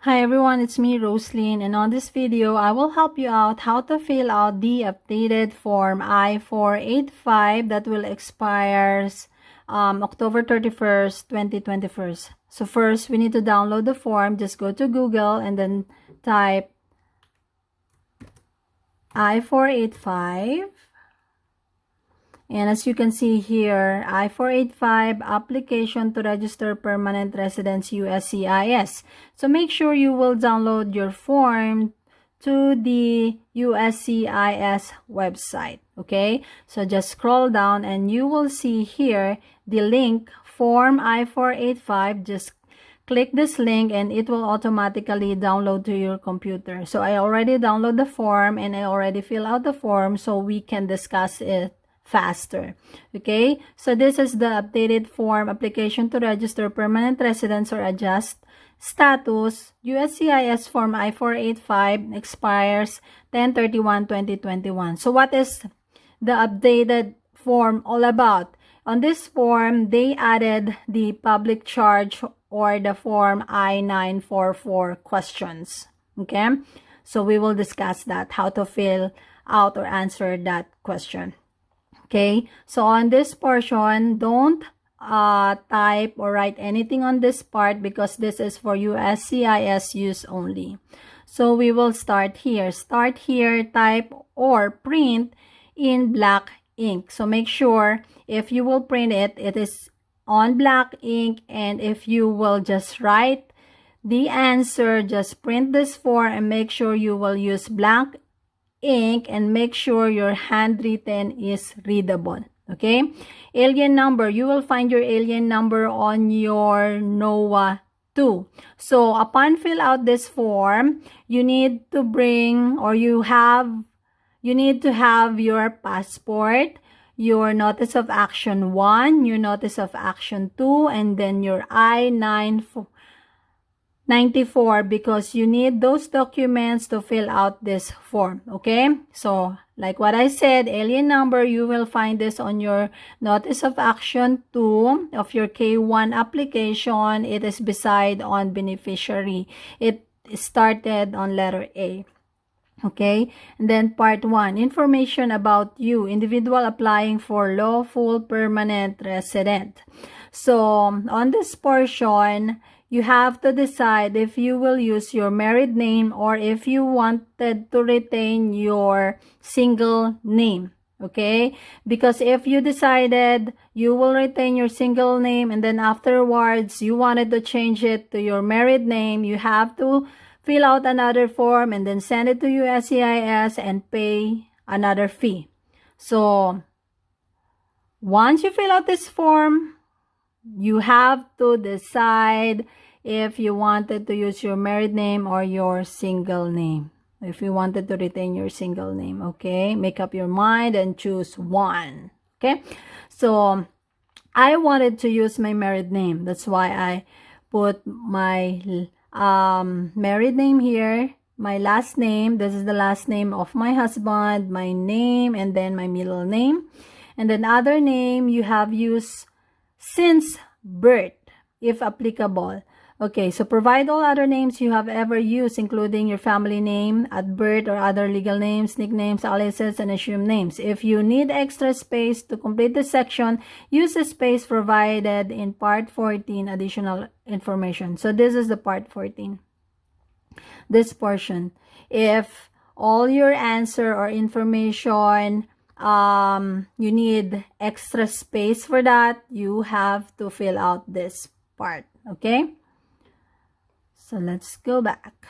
Hi everyone, it's me Roselyn, and on this video I will help you out how to fill out the updated form I-485 that will expire October 31st, 2021. So first we need to download the form. Just go to Google and then type I-485. And as you can see here, I-485 application to register permanent residence USCIS. So make sure you will download your form to the USCIS website. Okay, so just scroll down and you will see here the link form I-485. Just click this link and it will automatically download to your computer. So I already download the form and I already fill out the form so we can discuss it faster. Okay, so this is the updated form application to register permanent residence or adjust status. USCIS form I-485 expires 10/31/2021. So what is the updated form all about? On this form, they added the public charge or the form I-944 questions. Okay, so we will discuss that, how to fill out or answer that question. Okay, so on this portion, don't type or write anything on this part because this is for USCIS use only. So we will start here. Start here, type or print in black ink. So make sure if you will print it, it is on black ink, and if you will just write the answer, just print this form and make sure you will use black ink and make sure your handwritten is readable. Okay, alien number, you will find your alien number on your NOAA 2. So upon fill out this form, you need to bring, or you need to have your passport, your notice of action 1, your notice of action 2, and then your I-994 because you need those documents to fill out this form. Okay, so like what I said, alien number, you will find this on your notice of action 2 of your K1 application. It is beside on beneficiary. It started on letter A. Okay, and then part 1, information about you, individual applying for lawful permanent resident. So on this portion, you have to decide if you will use your married name or if you wanted to retain your single name. Okay, because if you decided you will retain your single name and then afterwards you wanted to change it to your married name, you have to fill out another form and then send it to USCIS and pay another fee. So once you fill out this form, you have to decide if you wanted to use your married name or your single name. If you wanted to retain your single name, okay? Make up your mind and choose one, okay? So I wanted to use my married name. That's why I put my married name here, my last name. This is the last name of my husband, my name, and then my middle name. And then other name you have used since birth, if applicable. Okay, so provide all other names you have ever used, including your family name at birth or other legal names, nicknames, aliases, and assumed names. If you need extra space to complete the section, use the space provided in part 14, additional information. So this is the part 14. This portion. If all your answer or information, you need extra space for that, you have to fill out this part. Okay, so let's go back.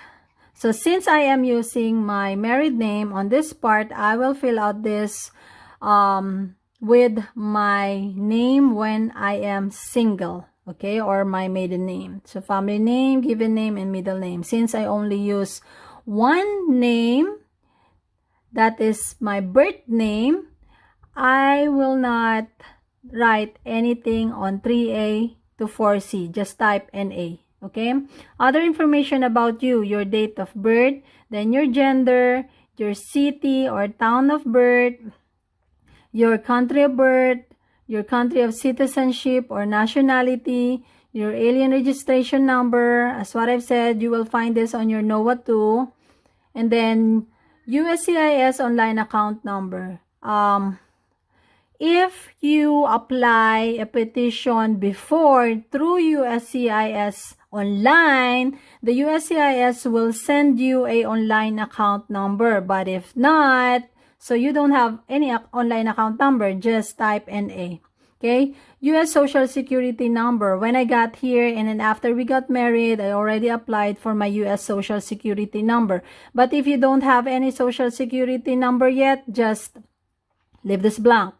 So since I am using my married name on this part, I will fill out this with my name when I am single, okay, or my maiden name. So family name, given name, and middle name. Since I only use one name, that is my birth name, I will not write anything on 3A to 4C. Just type NA. Okay. Other information about you, your date of birth, then your gender, your city or town of birth, your country of birth, your country of citizenship or nationality, your alien registration number. As what I've said, you will find this on your NOAA 2. And then USCIS online account number. If you apply a petition before through USCIS online, the USCIS will send you a online account number. But if not, so you don't have any online account number, just type NA. Okay, US Social Security number. When I got here and then after we got married, I already applied for my US Social Security number. But if you don't have any Social Security number yet, just leave this blank.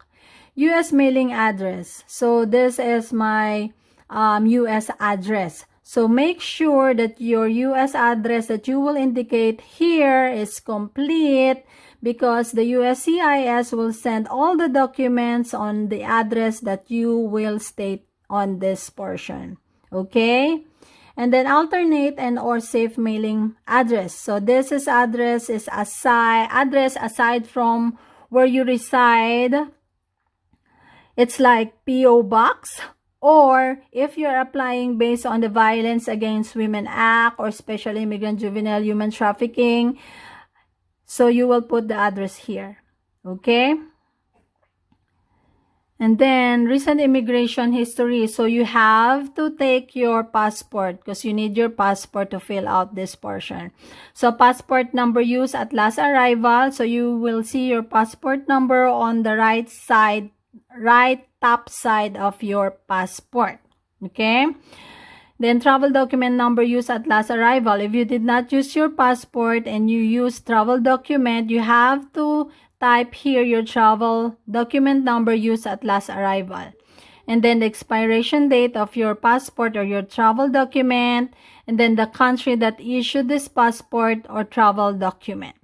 US mailing address. So this is my US address. So make sure that your US address that you will indicate here is complete, because the USCIS will send all the documents on the address that you will state on this portion. Okay? And then alternate and or safe mailing address. So this is address aside from where you reside. It's like PO Box, or if you're applying based on the Violence Against Women Act or Special Immigrant Juvenile Human Trafficking, so you will put the address here. Okay? And then recent immigration history. So you have to take your passport because you need your passport to fill out this portion. So passport number used at last arrival. So you will see your passport number on the right top side of your passport. Okay? Then travel document number used at last arrival. If you did not use your passport and you use travel document, you have to type here your travel document number used at last arrival. And then the expiration date of your passport or your travel document. And then the country that issued this passport or travel document.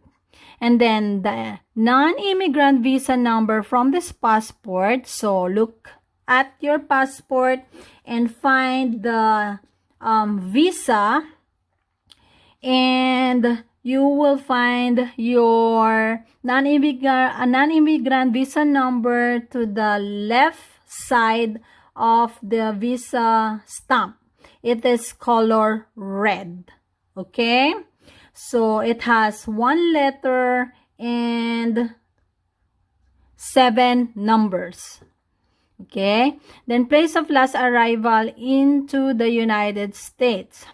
And then the non-immigrant visa number from this passport. So look at your passport and find the visa, and you will find your non-immigrant visa number to the left side of the visa stamp. It is color red. Okay? So it has 1 letter and 7 numbers. Okay? Then place of last arrival into the United States.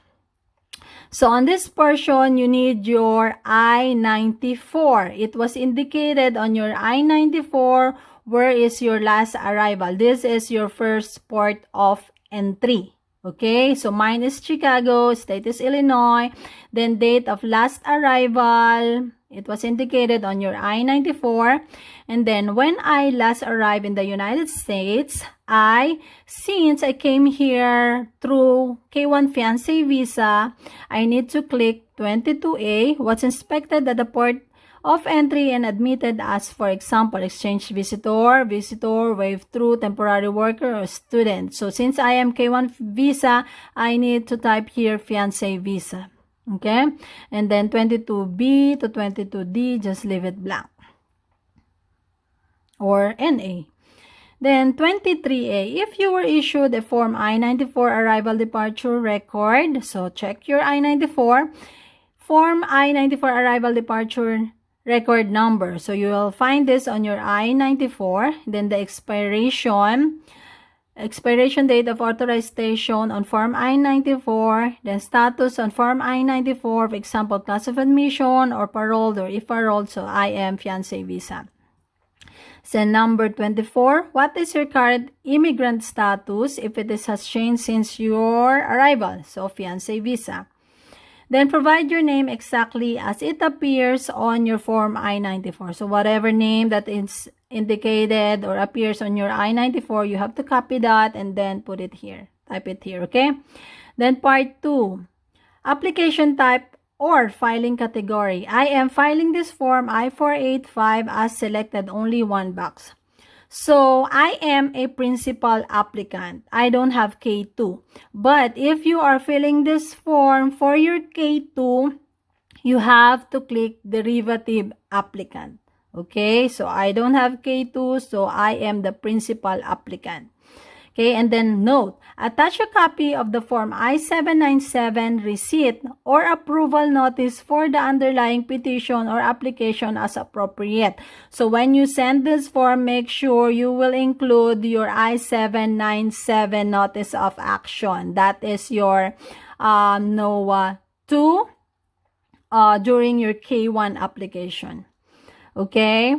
So on this portion, you need your I-94. It was indicated on your I-94 where is your last arrival. This is your first port of entry. Okay, so mine is Chicago, state is Illinois, then date of last arrival, it was indicated on your I-94, and then when I last arrived in the United States, since I came here through K1 fiancé visa, I need to click 22A, what's inspected at the port of entry and admitted as, for example, exchange visitor, wave through, temporary worker, or student. So since I am K1 visa, I need to type here fiancé visa. Okay? And then 22B to 22D, just leave it blank. Or NA. Then 23A, if you were issued a Form I-94 Arrival Departure Record, so check your I-94. Form I-94 Arrival Departure Record number. So you will find this on your I-94. Then the expiration date of authorization on Form I-94. Then status on Form I-94, for example, class of admission or paroled, or if paroled, so I am fiancé visa. So number 24, what is your current immigrant status if it has changed since your arrival? So fiancé visa. Then provide your name exactly as it appears on your Form I-94. So whatever name that is indicated or appears on your I-94, you have to copy that and then put it here. Type it here, okay? Then part 2, application type or filing category. I am filing this form I-485 as selected only one box. So, I am a principal applicant. I don't have K2. But if you are filling this form for your K2, you have to click derivative applicant. Okay? So, I don't have K2, so I am the principal applicant. Okay, and then note, attach a copy of the Form I-797 receipt or approval notice for the underlying petition or application as appropriate. So when you send this form, make sure you will include your I-797 notice of action. That is your NOAA 2 during your K1 application. Okay?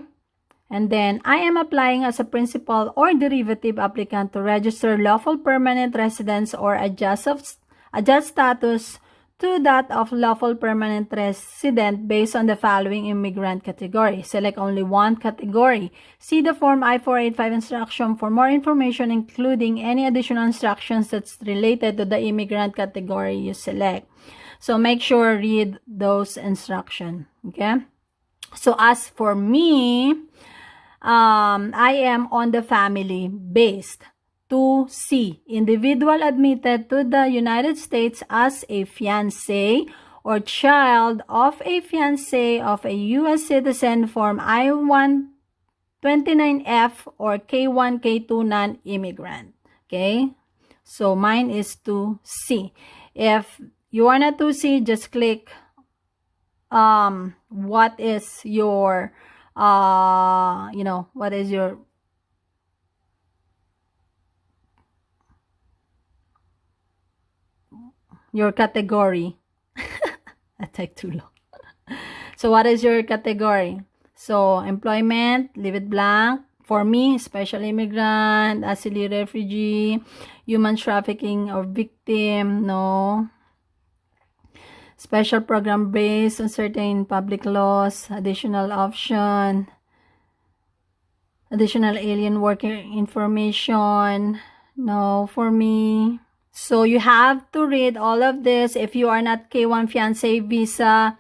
And then, I am applying as a principal or derivative applicant to register lawful permanent residence or adjust status to that of lawful permanent resident based on the following immigrant category. Select only one category. See the Form I-485 instruction for more information, including any additional instructions that's related to the immigrant category you select. So, make sure read those instructions. Okay? So, as for me, I am on the family-based. 2C, individual admitted to the United States as a fiancé or child of a fiancé of a U.S. citizen, Form I-129F or K1, K2 non-immigrant. Okay? So, mine is 2C. If you are not 2C, just click what is your what is your category. That take too long. So what is your category? So employment, leave it blank. For me, special immigrant, asylum refugee, human trafficking or victim, no. Special program based on certain public laws, additional option, additional alien worker information, no for me. So you have to read all of this. If you are not K1 fiancé visa,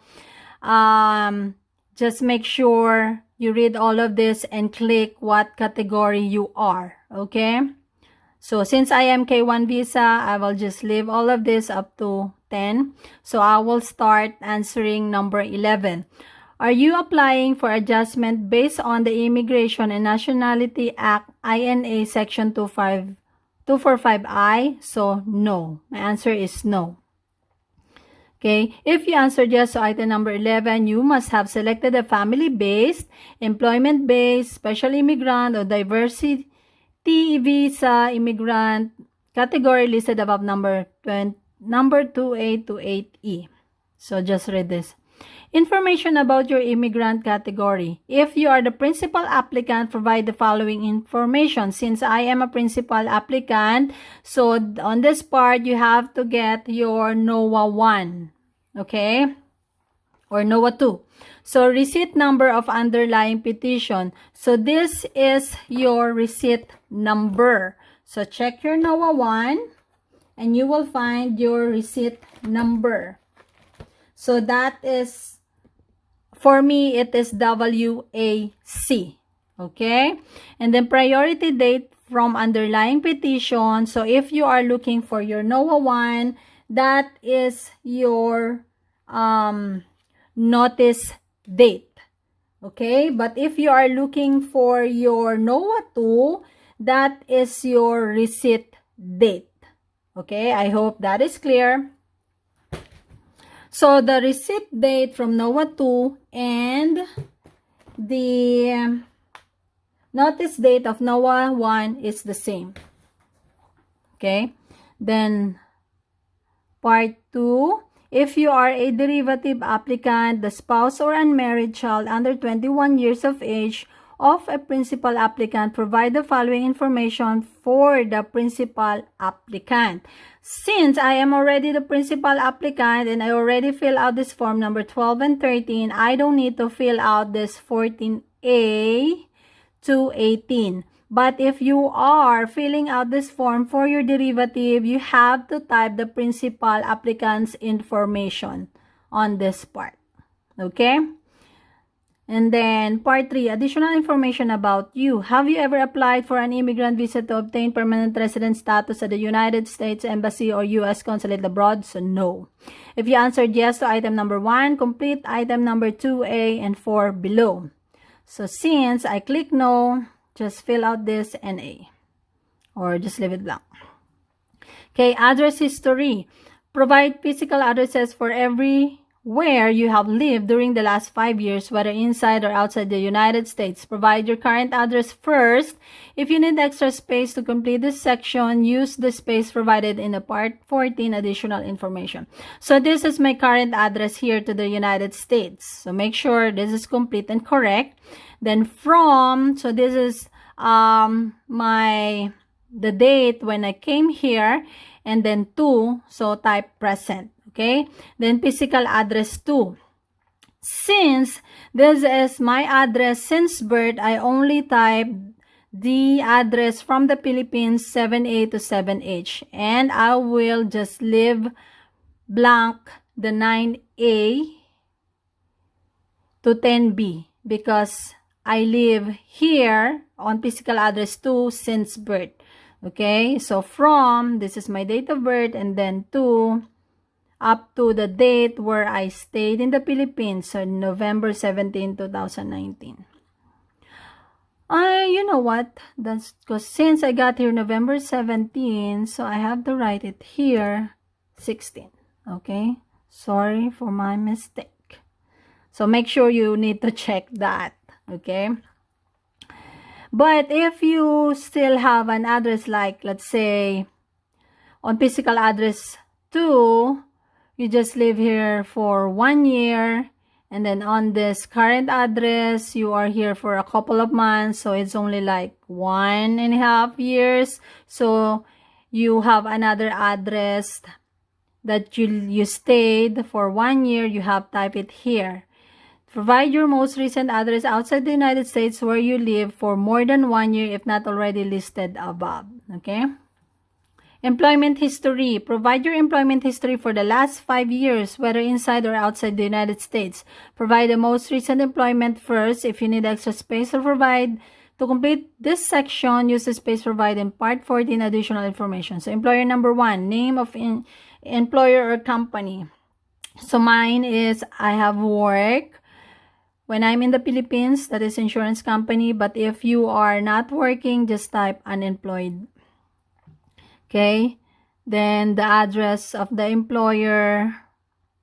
just make sure you read all of this and click what category you are, okay? So since I am K1 visa, I will just leave all of this up to 10. So I will start answering number 11. Are you applying for adjustment based on the Immigration and Nationality Act, INA Section 245I? So no. My answer is no. Okay, if you answered yes to item number 11, you must have selected a family-based, employment-based, special immigrant, or diversity visa immigrant category listed above number 2A to 8E. So just read this. Information about your immigrant category. If you are the principal applicant, provide the following information. Since I am a principal applicant, so on this part, you have to get your NOAA 1, okay? Or NOAA 2. So, receipt number of underlying petition. So, this is your receipt number. So, check your NOAA 1 and you will find your receipt number. So, that is, for me, it is WAC. Okay? And then, priority date from underlying petition. So, if you are looking for your NOAA 1, that is your notice date. Okay? But if you are looking for your NOAA 2, that is your receipt date. Okay? I hope that is clear. So, the receipt date from NOAA 2 and the notice date of NOAA 1 is the same. Okay? Then, part 2. If you are a derivative applicant, the spouse or unmarried child under 21 years of age of a principal applicant, provide the following information for the principal applicant. Since I am already the principal applicant and I already fill out this form number 12 and 13, I don't need to fill out this 14A to 18. But if you are filling out this form for your derivative, you have to type the principal applicant's information on this part. Okay? And then, part 3, additional information about you. Have you ever applied for an immigrant visa to obtain permanent resident status at the United States Embassy or U.S. Consulate abroad? So, no. If you answered yes to item number 1, complete item number 2A and 4 below. So, since I click no, just fill out this and A. or just leave it blank. Okay, address history. Provide physical addresses for everywhere you have lived during the last 5 years, whether inside or outside the United States. Provide your current address first. If you need extra space to complete this section, use the space provided in the Part 14 additional information. So this is my current address here to the United States. So make sure this is complete and correct. Then from, so this is the date when I came here, and then to, so type present, okay? Then physical address to. Since this is my address since birth, I only type the address from the Philippines 7A to 7H, and I will just leave blank the 9A to 10B because I live here on physical address 2 since birth. Okay, so from, this is my date of birth, and then to, up to the date where I stayed in the Philippines, so November 17, 2019. You know what? That's because since I got here November 17, so I have to write it here 16. Okay, sorry for my mistake. So make sure you need to check that. Okay. But if you still have an address like, let's say, on physical address 2, you just live here for 1 year, and then on this current address, you are here for a couple of months, so it's only like 1.5 years. So you have another address that you stayed for 1 year, you have type it here. Provide your most recent address outside the United States where you live for more than 1 year if not already listed above. Okay? Employment history. Provide your employment history for the last 5 years, whether inside or outside the United States. Provide the most recent employment first. If you need extra space to provide, to complete this section, use the space provided in Part 14 additional information. So, employer number 1, name of employer or company. So, mine is I have work. When I'm in the Philippines, that is insurance company. But if you are not working, just type unemployed. Okay. Then the address of the employer.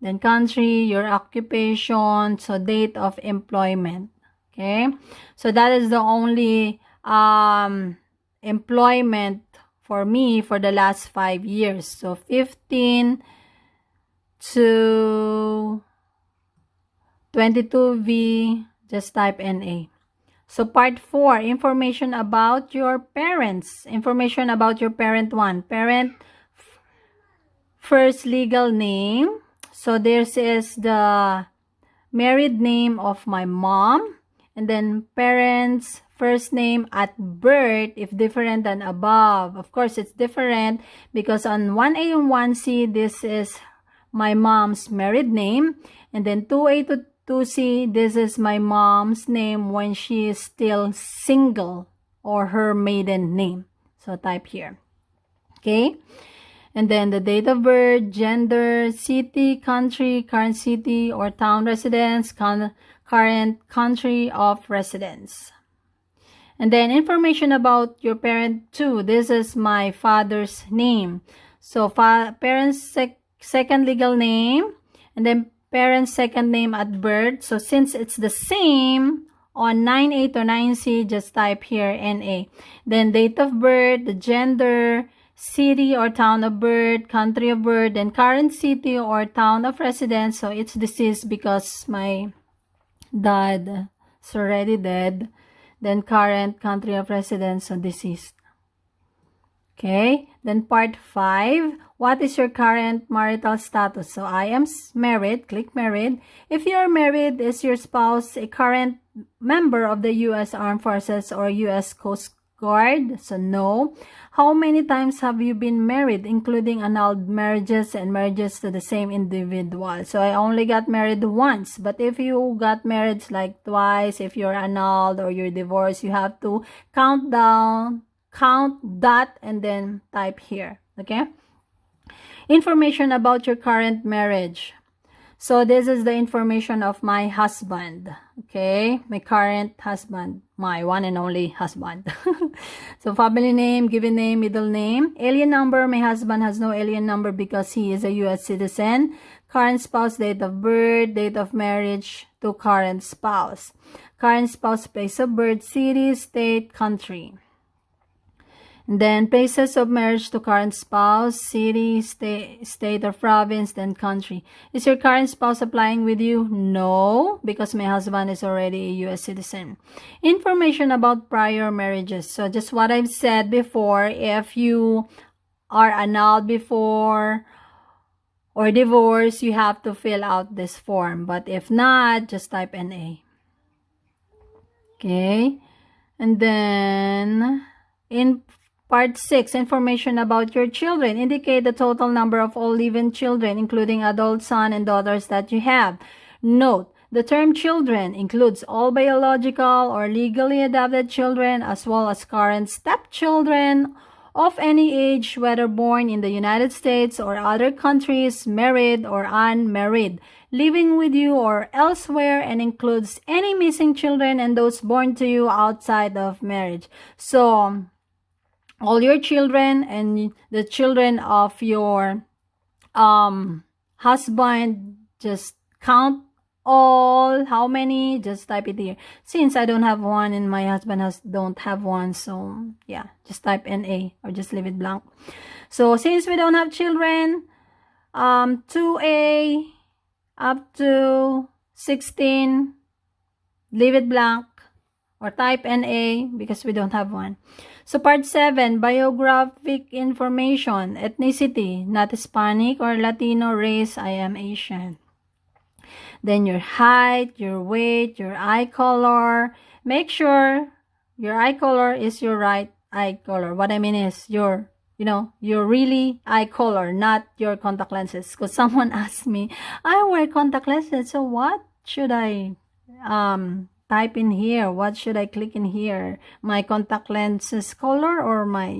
Then country, your occupation. So date of employment. Okay. So that is the only employment for me for the last 5 years. So 15 to 22V, just type NA. So part 4, information about your parents. Information about your parent 1. Parent first legal name. So this is the married name of my mom. And then parents first name at birth if different than above. Of course, it's different because on 1A and 1C, this is my mom's married name. And then 2A to 2C, this is my mom's name when she is still single, or her maiden name. So type here. Okay. And then the date of birth, gender, city, country, current city or town residence, current country of residence. And then information about your parent 2. This is my father's name. So parents' second legal name, and then parents' second name at birth. So since it's the same on 9A to 9C, just type here NA. Then date of birth, the gender, city or town of birth, country of birth, then current city or town of residence. So it's deceased because my dad is already dead. Then current country of residence, so deceased. Okay, then part 5, what is your current marital status? So I am married, click married. If you are married, is your spouse a current member of the U.S. Armed Forces or U.S. Coast Guard? So no. How many times have you been married, including annulled marriages and marriages to the same individual? So I only got married once, but if you got married like twice, if you're annulled or you're divorced, you have to count that and then type here. Okay. Information about your current marriage. So this is the information of my husband, okay? My current husband, my one and only husband. So family name, given name, middle name. Alien number, my husband has no alien number because he is a U.S. citizen. Current spouse, date of birth, date of marriage to current spouse. Current spouse, place of birth, city, state, country. And then places of marriage to current spouse, city, state or province, then country. Is your current spouse applying with you? No, because my husband is already a U.S. citizen. Information about prior marriages. So just what I've said before, if you are annulled before or divorced, you have to fill out this form. But if not, just type NA. Okay. And then in Part 6, information about your children. Indicate the total number of all living children, including adult sons and daughters that you have. Note, the term children includes all biological or legally adopted children, as well as current stepchildren of any age, whether born in the United States or other countries, married or unmarried, living with you or elsewhere, and includes any missing children and those born to you outside of marriage. So, all your children and the children of your husband, just count all, how many, just type it here. Since I don't have one and my husband don't have one, so yeah, just type NA or just leave it blank. So since we don't have children, 2A up to 16, leave it blank or type NA because we don't have one. So part 7, biographic information, ethnicity, not Hispanic or Latino, race, I am Asian. Then your height, your weight, your eye color. Make sure your eye color is your right eye color. What I mean is your really eye color, not your contact lenses. Because someone asked me, I wear contact lenses, so what should I type in here? What should I click in here? My contact lenses color or my,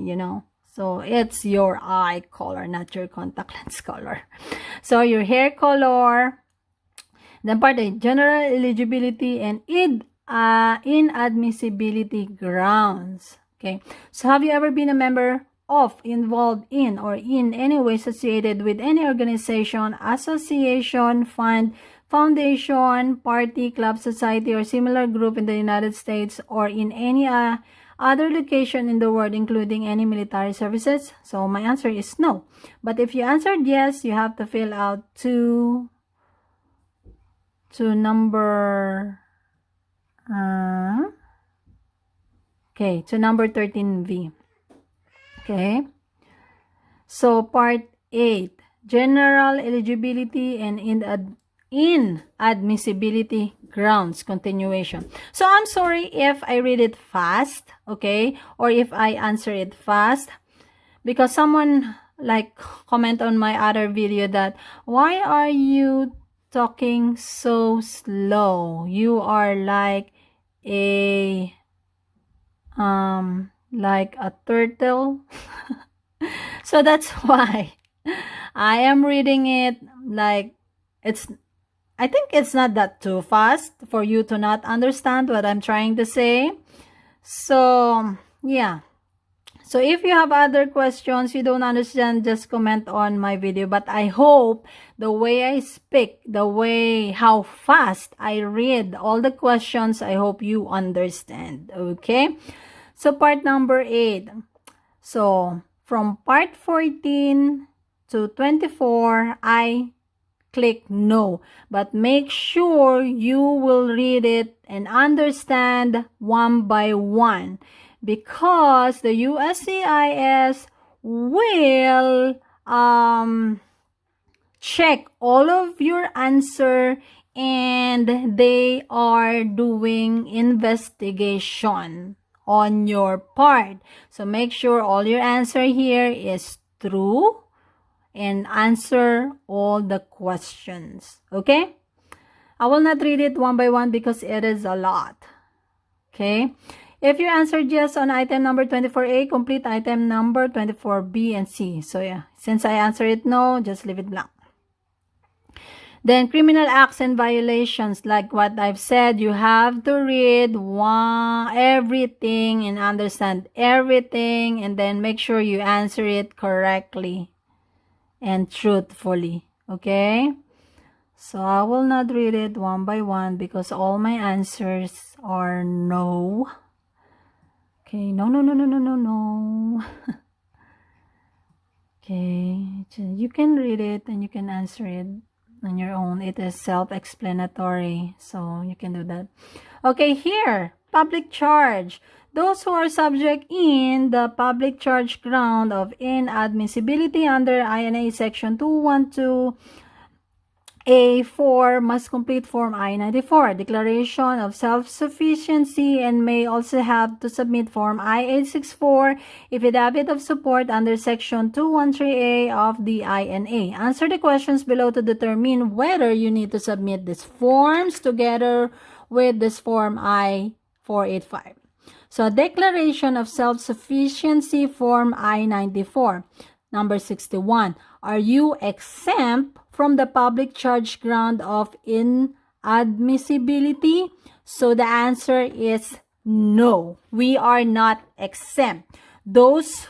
so it's your eye color, not your contact lens color. So your hair color. Then part A, general eligibility and inadmissibility grounds. Okay. So have you ever been a member of, involved in, or in any way associated with any organization, association, fund, foundation, party, club, society, or similar group in the United States or in any other location in the world, including any military services? So my answer is no. But if you answered yes, you have to fill out to number 13V. Okay. So part 8, general eligibility and inadmissibility grounds, continuation. So I'm sorry if I read it fast, okay, or if I answer it fast, because someone comment on my other video that why are you talking so slow? You are like a turtle. So that's why I am reading it like I think it's not that too fast for you to not understand what I'm trying to say. So yeah. So if you have other questions, you don't understand, just comment on my video. But I hope the way I speak, how fast I read all the questions, I hope you understand. Okay? So part number 8. So from part 14 to 24, I click no. But make sure you will read it and understand one by one, because the USCIS will check all of your answer and they are doing investigation on your part. So make sure all your answer here is true and answer all the questions. Okay? I will not read it one by one because it is a lot. Okay? If you answered yes on item number 24A, complete item number 24B and C. So yeah, since I answered it no, just leave it blank. Then criminal acts and violations, like what I've said, you have to read everything and understand everything, and then make sure you answer it correctly and truthfully. Okay? So I will not read it one by one because all my answers are no. Okay, no. Okay, you can read it and you can answer it on your own. It is self-explanatory, so you can do that. Okay, here, public charge. Those who are subject in the public charge ground of inadmissibility under INA Section 212 A4 must complete Form I-94, Declaration of Self-Sufficiency, and may also have to submit Form I-864, Affidavit of Support under Section 213A of the INA. Answer the questions below to determine whether you need to submit these forms together with this Form I-485. So, Declaration of Self-Sufficiency, Form I-94. Number 61. Are you exempt from the public charge ground of inadmissibility? So the answer is no. We are not exempt. Those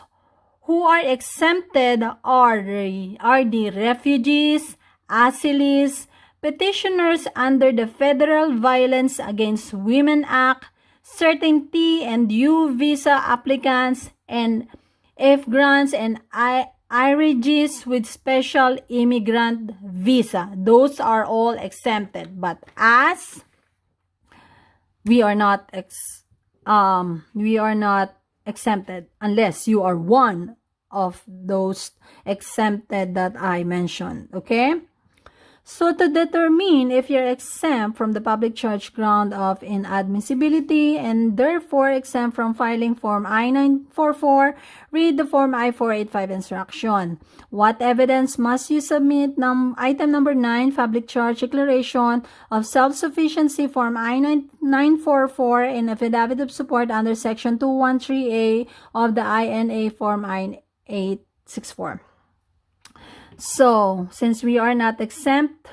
who are exempted are the refugees, asylees, petitioners under the Federal Violence Against Women Act, certain T and U visa applicants, and F grants and IRGs with special immigrant visa. Those are all exempted, but as we are not exempted unless you are one of those exempted that I mentioned. Okay? So to determine if you're exempt from the public charge ground of inadmissibility and therefore exempt from filing Form I-944, read the Form I-485 instruction. What evidence must you submit? Item number 9, Public Charge Declaration of Self-Sufficiency, Form I-944, and Affidavit of Support under Section 213A of the INA, Form I-864. So, since we are not exempt,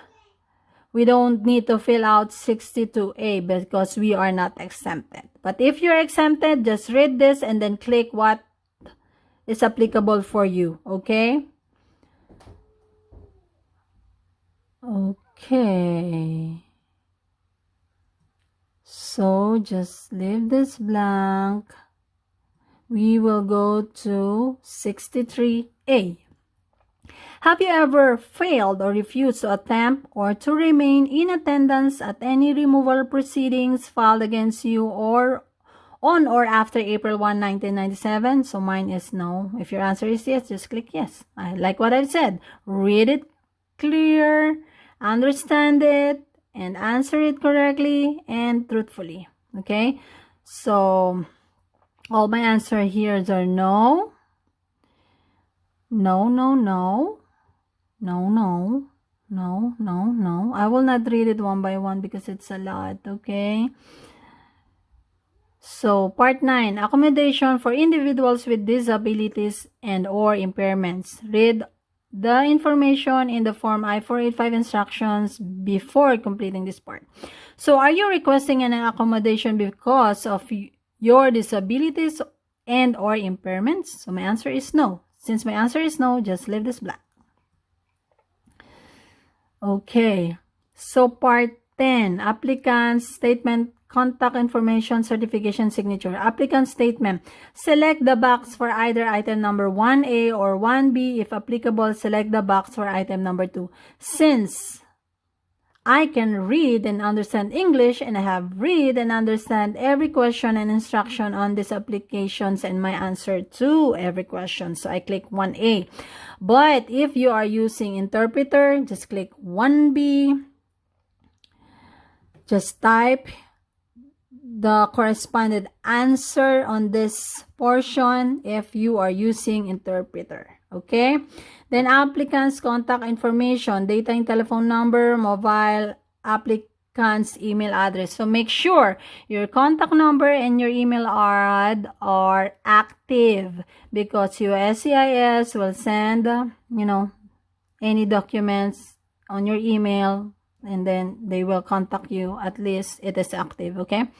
we don't need to fill out 62A because we are not exempted. But if you're exempted, just read this and then click what is applicable for you. Okay? Okay. So, just leave this blank. We will go to 63A. Have you ever failed or refused to attempt or to remain in attendance at any removal proceedings filed against you or on or after April 1, 1997? So mine is no. If your answer is yes, just click yes. Like what I've said, read it clear, understand it, and answer it correctly and truthfully. Okay? So, all my answer here are no. No. I will not read it one by one because it's a lot, okay? So, part 9, accommodation for individuals with disabilities and or impairments. Read the information in the Form I-485 instructions before completing this part. So, are you requesting an accommodation because of your disabilities and or impairments? So, my answer is no. Since my answer is no, just leave this blank. Okay, so part 10, applicant statement, contact information, certification, signature. Applicant statement. Select the box for either item number 1A or 1B. If applicable, select the box for item number 2. Since I can read and understand English and I have read and understand every question and instruction on these applications and my answer to every question. So I click 1A. But if you are using interpreter, just click 1B. Just type the corresponding answer on this portion if you are using interpreter. Okay? Then applicant's contact information, data and telephone number, mobile, applicant's email address. So make sure your contact number and your email are active because USCIS will send, any documents on your email, and then they will contact you. At least it is active, okay?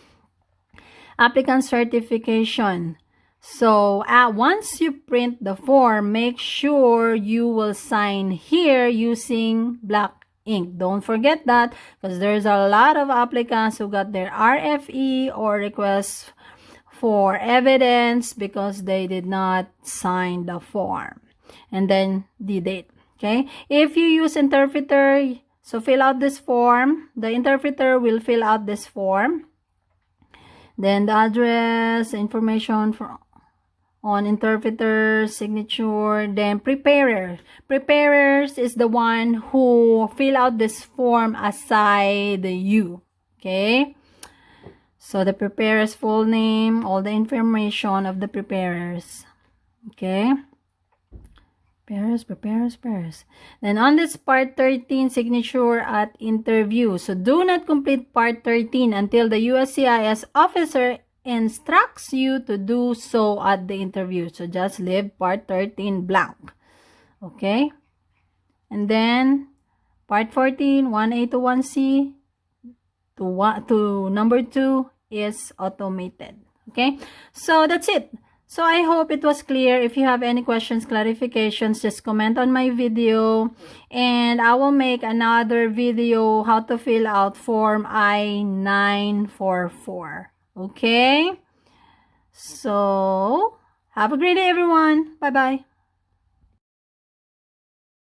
Applicant certification. So once you print the form, make sure you will sign here using black ink. Don't forget that, because there's a lot of applicants who got their RFE or requests for evidence because they did not sign the form. And then the date. Okay, if you use interpreter, so fill out this form. The interpreter will fill out this form. Then the address, information on interpreter, signature, then preparer. Preparers is the one who fill out this form aside you. Okay, so the preparer's full name, all the information of the preparers. Okay. Preparers. Then on this part 13, signature at interview. So do not complete part 13 until the USCIS officer instructs you to do so at the interview. So just leave part 13 blank. Okay? And then part 14, 1A to 1C to number 2 is automated. Okay? So that's it. So I hope it was clear. If you have any questions, clarifications, just comment on my video. And I will make another video how to fill out Form I-944. Okay? So, have a great day, everyone. Bye-bye.